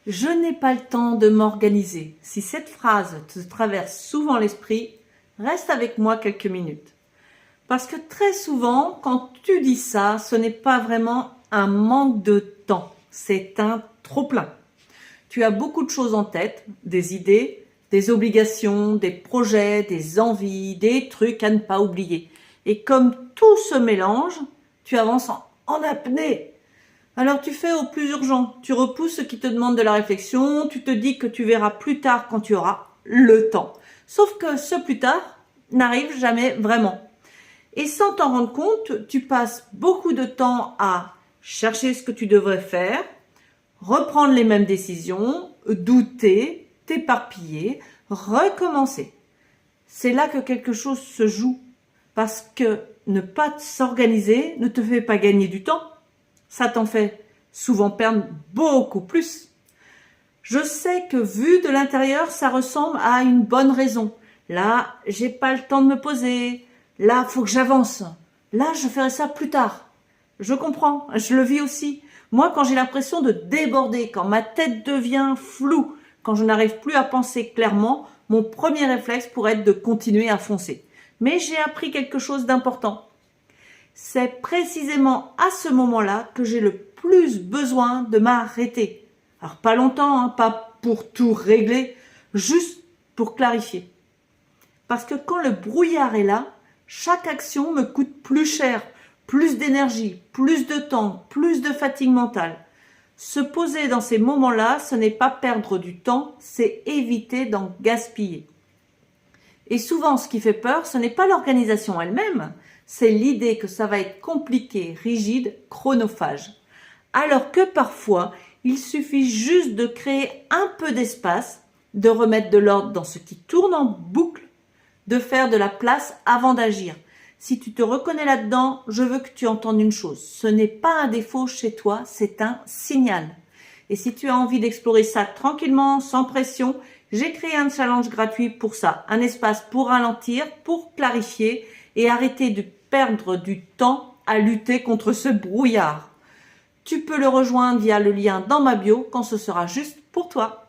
Je n'ai pas le temps de m'organiser. Si cette phrase te traverse souvent l'esprit, reste avec moi quelques minutes. Parce que très souvent, quand tu dis ça, ce n'est pas vraiment un manque de temps, c'est un trop-plein. Tu as beaucoup de choses en tête, des idées, des obligations, des projets, des envies, des trucs à ne pas oublier. Et comme tout se mélange, tu avances en apnée. Alors tu fais au plus urgent, tu repousses ce qui te demande de la réflexion, tu te dis que tu verras plus tard quand tu auras le temps. Sauf que ce plus tard n'arrive jamais vraiment. Et sans t'en rendre compte, tu passes beaucoup de temps à chercher ce que tu devrais faire, reprendre les mêmes décisions, douter, t'éparpiller, recommencer. C'est là que quelque chose se joue. Parce que ne pas s'organiser ne te fait pas gagner du temps. Ça t'en fait souvent perdre beaucoup plus. Je sais que vu de l'intérieur, ça ressemble à une bonne raison. Là, j'ai pas le temps de me poser. Là, faut que j'avance. Là, je ferai ça plus tard. Je comprends, je le vis aussi. Moi, quand j'ai l'impression de déborder, quand ma tête devient floue, quand je n'arrive plus à penser clairement, mon premier réflexe pourrait être de continuer à foncer. Mais j'ai appris quelque chose d'important. C'est précisément à ce moment-là que j'ai le plus besoin de m'arrêter. Alors pas longtemps, pas pour tout régler, juste pour clarifier. Parce que quand le brouillard est là, chaque action me coûte plus cher, plus d'énergie, plus de temps, plus de fatigue mentale. Se poser dans ces moments-là, ce n'est pas perdre du temps, c'est éviter d'en gaspiller. Et souvent, ce qui fait peur, ce n'est pas l'organisation elle-même, c'est l'idée que ça va être compliqué, rigide, chronophage. Alors que parfois, il suffit juste de créer un peu d'espace, de remettre de l'ordre dans ce qui tourne en boucle, de faire de la place avant d'agir. Si tu te reconnais là-dedans, je veux que tu entendes une chose. Ce n'est pas un défaut chez toi, c'est un signal. Et si tu as envie d'explorer ça tranquillement, sans pression, j'ai créé un challenge gratuit pour ça. Un espace pour ralentir, pour clarifier et arrêter de perdre du temps à lutter contre ce brouillard. Tu peux le rejoindre via le lien dans ma bio quand ce sera juste pour toi.